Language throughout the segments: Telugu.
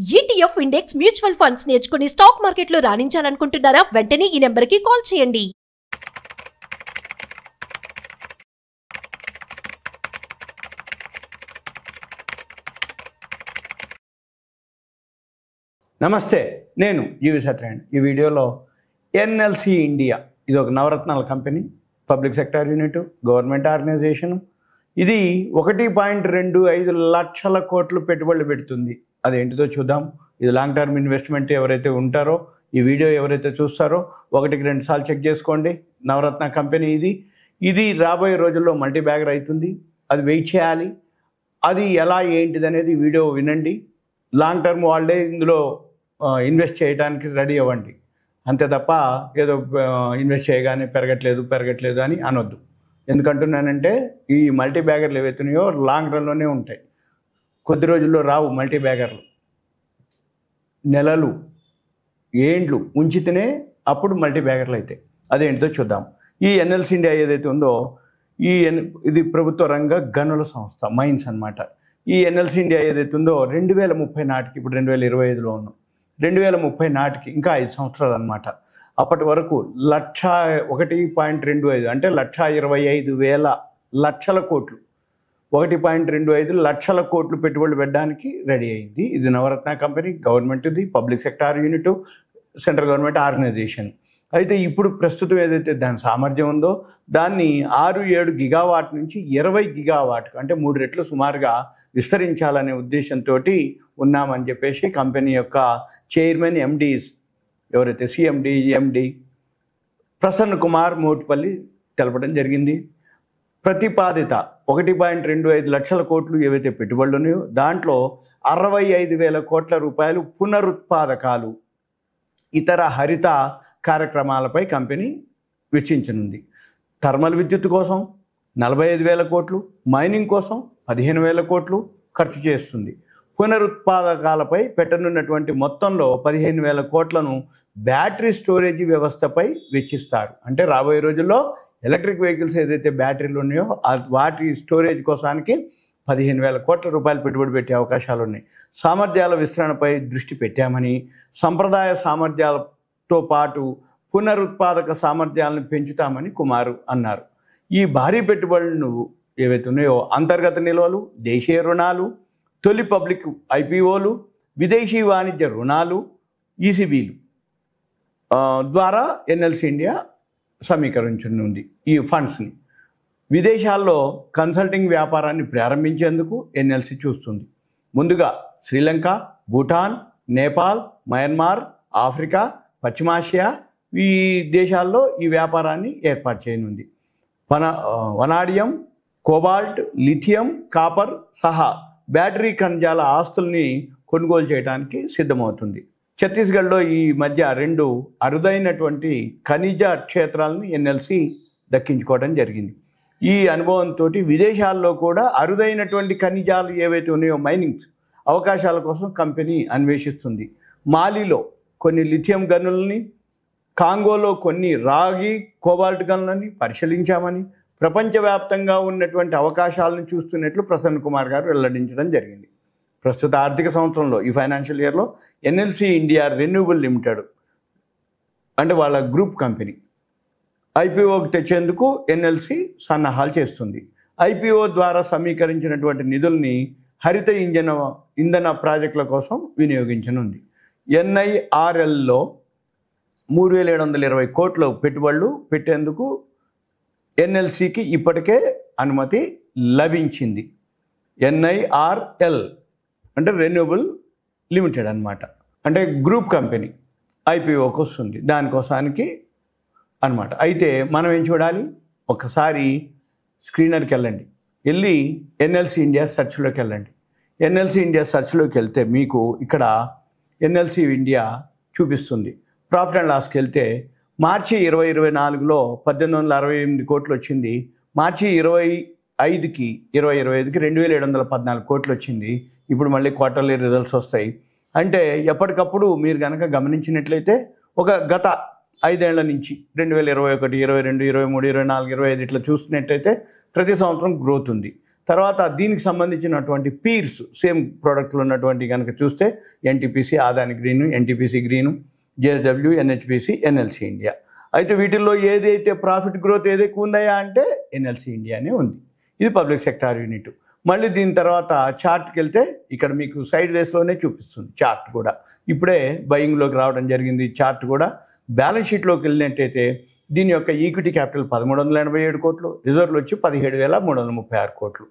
ETF ఇండెక్స్ మ్యూచువల్ ఫండ్స్ నేర్చుకుని స్టాక్ మార్కెట్లో రాణించాలనుకుంటున్నారా? వెంటనే ఈ నెంబర్కి కాల్ చేయండి. నమస్తే, నేను జీవి సత్యనారాయణ. ఈ వీడియోలో ఎన్ఎల్సి ఇండియా, ఇది ఒక నవరత్నాల company, public sector unit, government organisation. ఇది 1.25 లక్షల కోట్లు పెట్టుబడులు పెడుతుంది. అదేంటిదో చూద్దాం. ఇది లాంగ్ టర్మ్ ఇన్వెస్ట్మెంట్. ఎవరైతే ఉంటారో ఈ వీడియో ఎవరైతే చూస్తారో 1-2 సార్లు చెక్ చేసుకోండి. నవరత్న కంపెనీ ఇది రాబోయే రోజుల్లో మల్టీ బ్యాగర్ అవుతుంది. అది వెయిట్ చేయాలి. అది ఎలా ఏంటిది అనేది వీడియో వినండి. లాంగ్ టర్మ్ వాళ్ళే ఇందులో ఇన్వెస్ట్ చేయడానికి రెడీ అవ్వండి. అంతే తప్ప ఏదో ఇన్వెస్ట్ చేయగానే పెరగట్లేదు అని అనొద్దు. ఎందుకంటున్నానంటే ఈ మల్టీ బ్యాగర్లు ఏవైతున్నాయో లాంగ్ రన్లోనే ఉంటాయి. కొద్ది రోజుల్లో రావు మల్టీ బ్యాగర్లు. నెలలు, ఏండ్లు ఉంచితేనే అప్పుడు మల్టీ బ్యాగర్లు అవుతాయి. అదేంటిదో చూద్దాం. ఈ ఎన్ఎల్సి ఇండియా ఏదైతే ఉందో ఇది ప్రభుత్వ రంగ గనుల సంస్థ, మైన్స్ అన్నమాట. ఈ ఎన్ఎల్సి ఇండియా ఏదైతే ఉందో 2030 నాటికి, ఇప్పుడు 2025లో ఉన్నాం, 2030 నాటికి ఇంకా 5 సంవత్సరాలు అన్నమాట. అప్పటి వరకు 1.25 అంటే 1,25,000 లక్షల కోట్లు, 1.25 లక్షల కోట్లు పెట్టుబడులు పెట్టడానికి రెడీ అయింది. ఇది నవరత్న కంపెనీ, గవర్నమెంట్ది, public sector unit, central government organisation. అయితే ఇప్పుడు ప్రస్తుతం ఏదైతే దాని సామర్థ్యం ఉందో దాన్ని 6-7 గిగావాట్ నుంచి 20 గిగావాట్, అంటే 3 రెట్లు సుమారుగా విస్తరించాలనే ఉద్దేశంతో ఉన్నామని చెప్పేసి కంపెనీ యొక్క చైర్మన్, ఎండీస్, ఎవరైతే సిఎండి, ఎండి ప్రసన్న కుమార్ మోటిపల్లి తెలపడం జరిగింది. ప్రతిపాదిత 1.25 లక్షల కోట్లు ఏవైతే పెట్టుబడులు ఉన్నాయో దాంట్లో 65,000 కోట్ల రూపాయలు పునరుత్పాదకాలు, ఇతర హరిత కార్యక్రమాలపై కంపెనీ వెచ్చించనుంది. థర్మల్ విద్యుత్ కోసం 45,000 కోట్లు, మైనింగ్ కోసం 15,000 కోట్లు ఖర్చు చేస్తుంది. పునరుత్పాదకాలపై పెట్టనున్నటువంటి మొత్తంలో 15,000 కోట్లను బ్యాటరీ స్టోరేజ్ వ్యవస్థపై వెచ్చిస్తారు. అంటే రాబోయే రోజుల్లో ఎలక్ట్రిక్ వెహికల్స్ ఏదైతే బ్యాటరీలు ఉన్నాయో వాటి స్టోరేజ్ కోసానికి 15,000 కోట్ల రూపాయలు పెట్టుబడి పెట్టే అవకాశాలు ఉన్నాయి. సామర్థ్యాల విస్తరణపై దృష్టి పెట్టామని, సంప్రదాయ సామర్థ్యాలతో పాటు పునరుత్పాదక సామర్థ్యాలను పెంచుతామని కుమార్ అన్నారు. ఈ భారీ పెట్టుబడులను ఏవైతే ఉన్నాయో అంతర్గత నిల్వలు, దేశీయ రుణాలు, తొలి పబ్లిక్ ఐపీఓలు, విదేశీ వాణిజ్య రుణాలు, ఈసీబీలు ద్వారా ఎన్ఎల్సి ఇండియా సమీకరించనుంది ఈ ఫండ్స్ని. విదేశాల్లో కన్సల్టింగ్ వ్యాపారాన్ని ప్రారంభించేందుకు ఎన్ఎల్సి చూస్తుంది. ముందుగా శ్రీలంక, భూటాన్, నేపాల్, మయన్మార్, ఆఫ్రికా, పశ్చిమాసియా ఈ దేశాల్లో ఈ వ్యాపారాన్ని ఏర్పాటు చేయనుంది. వనాడియం, కోబాల్ట్, లిథియం, కాపర్ సహా బ్యాటరీ ఖనిజాల ఆస్తుల్ని కొనుగోలు చేయడానికి సిద్ధమవుతుంది. ఛత్తీస్గఢ్లో ఈ మధ్య 2 అరుదైనటువంటి ఖనిజ క్షేత్రాలను ఎన్ఎల్సి దక్కించుకోవడం జరిగింది. ఈ అనుభవంతో విదేశాల్లో కూడా అరుదైనటువంటి ఖనిజాలు ఏవైతే ఉన్నాయో మైనింగ్స్ అవకాశాల కోసం కంపెనీ అన్వేషిస్తుంది. మాలిలో కొన్ని లిథియం గనులని, కాంగోలో కొన్ని రాగి, కోబాల్ట్ గనులని పరిశీలించామని, ప్రపంచవ్యాప్తంగా ఉన్నటువంటి అవకాశాలను చూస్తున్నట్లు ప్రసన్న కుమార్ గారు వెల్లడించడం జరిగింది. ప్రస్తుత ఆర్థిక సంవత్సరంలో, ఈ ఫైనాన్షియల్ ఇయర్లో ఎన్ఎల్సి ఇండియా రెన్యూబుల్ లిమిటెడ్ అంటే వాళ్ళ గ్రూప్ కంపెనీ ఐపీఓకి తెచ్చేందుకు ఎన్ఎల్సి సన్నాహాలు చేస్తుంది. ఐపీఓ ద్వారా సమీకరించినటువంటి నిధుల్ని హరిత ఇంధన ప్రాజెక్టుల కోసం వినియోగించనుంది. ఎన్ఐఆర్ఎల్లో 3,720 కోట్ల పెట్టుబడులు పెట్టేందుకు ఎన్ఎల్సికి ఇప్పటికే అనుమతి లభించింది. ఎన్ఐఆర్ఎల్ అంటే రెన్యూబుల్ లిమిటెడ్ అన్నమాట. అంటే గ్రూప్ కంపెనీ ఐపీఓకి వస్తుంది, దానికోసానికి అన్నమాట. అయితే మనం ఏం చూడాలి, ఒకసారి స్క్రీనర్కి వెళ్ళి ఎన్ఎల్సి ఇండియా సెర్చ్లోకి వెళ్ళండి. ఎన్ఎల్సి ఇండియా సెర్చ్లోకి వెళ్తే మీకు ఇక్కడ ఎన్ఎల్సి ఇండియా చూపిస్తుంది. ప్రాఫిట్ అండ్ లాస్కి వెళ్తే మార్చి 2024లో 1,868 కోట్లు వచ్చింది. మార్చి 2025కి 2,714 కోట్లు వచ్చింది. ఇప్పుడు మళ్ళీ క్వార్టర్లీ రిజల్ట్స్ వస్తాయి. అంటే ఎప్పటికప్పుడు మీరు కనుక గమనించినట్లయితే ఒక గత 5 ఏళ్ల నుంచి 2021, 22, 23, 24, 25 ఇట్లా చూసినట్టయితే ప్రతి సంవత్సరం గ్రోత్ ఉంది. తర్వాత దీనికి సంబంధించినటువంటి పీర్స్ సేమ్ ప్రోడక్ట్లు ఉన్నటువంటి కనుక చూస్తే NTPC, Adani green, NTPC green, JSW, NHPC, NLC India. అయితే వీటిల్లో ఏదైతే ప్రాఫిట్ గ్రోత్ ఏదైతే ఉందయా అంటే ఎన్ఎల్సీ ఇండియానే ఉంది. ఇది పబ్లిక్ సెక్టార్ యూనిట్. మళ్ళీ దీని తర్వాత చార్ట్కి వెళ్తే ఇక్కడ మీకు సైడ్ వేస్లోనే చూపిస్తుంది చార్ట్ కూడా. ఇప్పుడే బయింగ్లోకి రావడం జరిగింది. చార్ట్ కూడా బ్యాలెన్స్ షీట్లోకి వెళ్ళినట్టయితే దీని యొక్క ఈక్విటీ క్యాపిటల్ 1387 కోట్లు, రిజర్వ్లు వచ్చి 17,336 కోట్లు.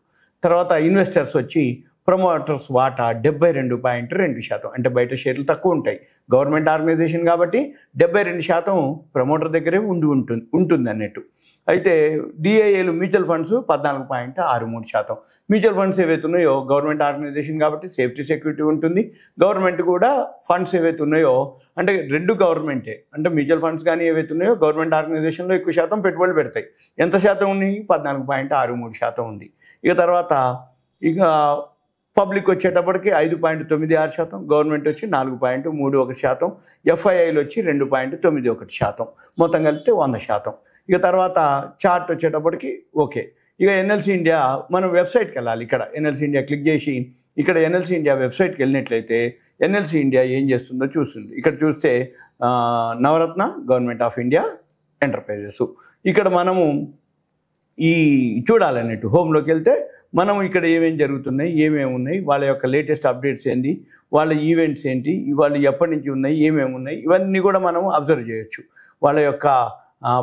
తర్వాత ఇన్వెస్టర్స్ వచ్చి ప్రమోటర్స్ వాటా 72.2%. అంటే బయట షేర్లు తక్కువ ఉంటాయి, గవర్నమెంట్ ఆర్గనైజేషన్ కాబట్టి 72% ప్రమోటర్ దగ్గరే ఉంటుంది అన్నట్టు. అయితే డిఐఏలు మ్యూచువల్ ఫండ్స్ 14.63%. మ్యూచువల్ ఫండ్స్ ఏవైతే ఉన్నాయో గవర్నమెంట్ ఆర్గనైజేషన్ కాబట్టి సేఫ్టీ సెక్యూరిటీ ఉంటుంది. గవర్నమెంట్ కూడా ఫండ్స్ ఏవైతే ఉన్నాయో అంటే రెండు గవర్నమెంటే, అంటే మ్యూచువల్ ఫండ్స్ కానీ ఏవైతే ఉన్నాయో గవర్నమెంట్ ఆర్గనైజేషన్లో ఎక్కువ శాతం పెట్టుబడులు పెడతాయి. ఎంత శాతం ఉన్నాయి? 14.63% ఉంది. ఇక తర్వాత ఇక పబ్లిక్ వచ్చేటప్పటికి 5.96%, గవర్నమెంట్ వచ్చి 4.31%, ఎఫ్ఐఐలు వచ్చి 2.91%, మొత్తం కలిపితే 100%. ఇక తర్వాత చార్ట్ వచ్చేటప్పటికి ఓకే. ఇక ఎన్ఎల్సీ ఇండియా మనం వెబ్సైట్కి వెళ్ళాలి. ఇక్కడ ఎన్ఎల్సీ ఇండియా క్లిక్ చేసి ఇక్కడ ఎన్ఎల్సీ ఇండియా వెబ్సైట్కి వెళ్ళినట్లయితే ఎన్ఎల్సీ ఇండియా ఏం చేస్తుందో చూస్తుంది. ఇక్కడ చూస్తే నవరత్న గవర్నమెంట్ ఆఫ్ ఇండియా ఎంటర్ప్రైజెస్. ఇక్కడ మనము ఈ చూడాలన్నట్టు హోమ్లోకి వెళ్తే మనం ఇక్కడ ఏమేమి జరుగుతున్నాయి, ఏమేమి ఉన్నాయి, వాళ్ళ యొక్క లేటెస్ట్ అప్డేట్స్ ఏంటి, వాళ్ళ ఈవెంట్స్ ఏంటి, వాళ్ళు ఎప్పటి నుంచి ఉన్నాయి, ఏమేమి ఉన్నాయి, ఇవన్నీ కూడా మనం అబ్జర్వ్ చేయొచ్చు. వాళ్ళ యొక్క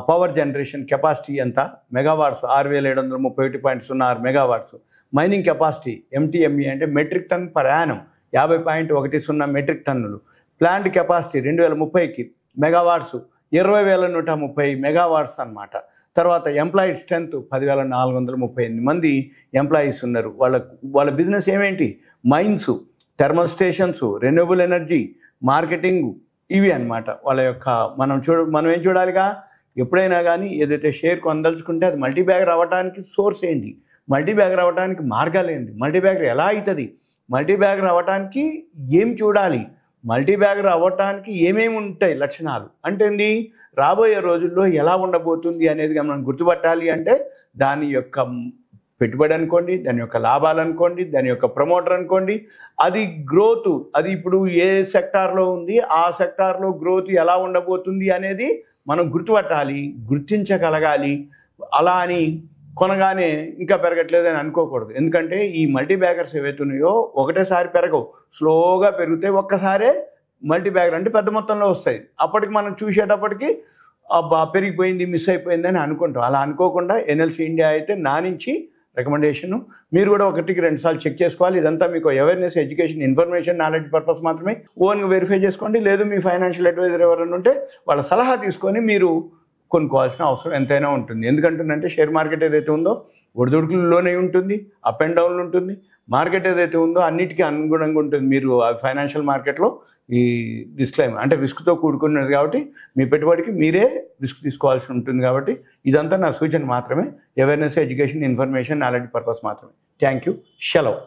పవర్ జనరేషన్ కెపాసిటీ ఎంత, megawatts 6731.06 megawatts. Mining capacity MTME అంటే metric ton per annum 50.10 metric టన్నులు. ప్లాంట్ కెపాసిటీ 2030కి మెగావాట్స్ 20,130 మెగావాట్స్ అన్నమాట. తర్వాత ఎంప్లాయీ స్ట్రెంత్ 10,438 మంది ఎంప్లాయీస్ ఉన్నారు. వాళ్ళ బిజినెస్ ఏమేంటి? Mines, thermal stations, renewable energy, marketing, ఇవి అన్నమాట వాళ్ళ యొక్క. మనం ఏం చూడాలిగా, ఎప్పుడైనా కానీ ఏదైతే షేర్ కొనదలుచుకుంటే అది మల్టీ బ్యాగర్ అవ్వడానికి సోర్స్ ఏంటి, మల్టీ బ్యాగర్ అవ్వడానికి మార్గాలు ఏంటి, మల్టీ బ్యాగర్ ఎలా అవుతుంది, మల్టీ బ్యాగర్ అవ్వడానికి ఏం చూడాలి, మల్టీ బ్యాగర్ అవ్వటానికి ఏమేమి ఉంటాయి లక్షణాలు అంటే ఏంది, రాబోయే రోజుల్లో ఎలా ఉండబోతుంది అనేది మనం గుర్తుపట్టాలి. అంటే దాని యొక్క పెట్టుబడి అనుకోండి, దాని యొక్క లాభాలు అనుకోండి, దాని యొక్క ప్రమోటర్ అనుకోండి, అది గ్రోత్, అది ఇప్పుడు ఏ సెక్టార్లో ఉంది, ఆ సెక్టార్లో గ్రోత్ ఎలా ఉండబోతుంది అనేది మనం గుర్తుపట్టాలి, గుర్తించగలగాలి. అలా అని కొనగానే ఇంకా పెరగట్లేదని అనుకోకూడదు. ఎందుకంటే ఈ మల్టీ బ్యాగర్స్ ఏవైతే ఉన్నాయో ఒకటేసారి పెరగవు, స్లోగా పెరిగితే ఒక్కసారే మల్టీ బ్యాగర్ అంటే పెద్ద మొత్తంలో వస్తాయి. అప్పటికి మనం చూసేటప్పటికి పెరిగిపోయింది, మిస్ అయిపోయింది అని అనుకుంటాం. అలా అనుకోకుండా ఎన్ఎల్సీ ఇండియా అయితే నా నుంచి రికమెండేషను. మీరు కూడా 1-2 సార్లు చెక్ చేసుకోవాలి. ఇదంతా మీకు awareness, education, information, knowledge purpose మాత్రమే. ఓన్గా వెరిఫై చేసుకోండి. లేదు మీ ఫైనాన్షియల్ అడ్వైజర్ ఎవరైనా ఉంటే వాళ్ళ సలహా తీసుకొని మీరు కొనుక్కోవాల్సిన అవసరం ఎంతైనా ఉంటుంది. ఎందుకంటుందంటే షేర్ మార్కెట్ ఏదైతే ఉందో ఒడిదుడుకుల్లోనే ఉంటుంది, అప్ అండ్ డౌన్లు ఉంటుంది. మార్కెట్ ఏదైతే ఉందో అన్నిటికీ అనుగుణంగా ఉంటుంది. మీరు ఫైనాన్షియల్ మార్కెట్లో ఈ డిస్క్లైమర్ అంటే రిస్క్తో కూడుకున్నది కాబట్టి మీ పెట్టుబడికి మీరే రిస్క్ తీసుకోవాల్సి ఉంటుంది. కాబట్టి ఇదంతా నా సూచన మాత్రమే, awareness, education, information, knowledge purpose మాత్రమే. Thank you. సెలవు.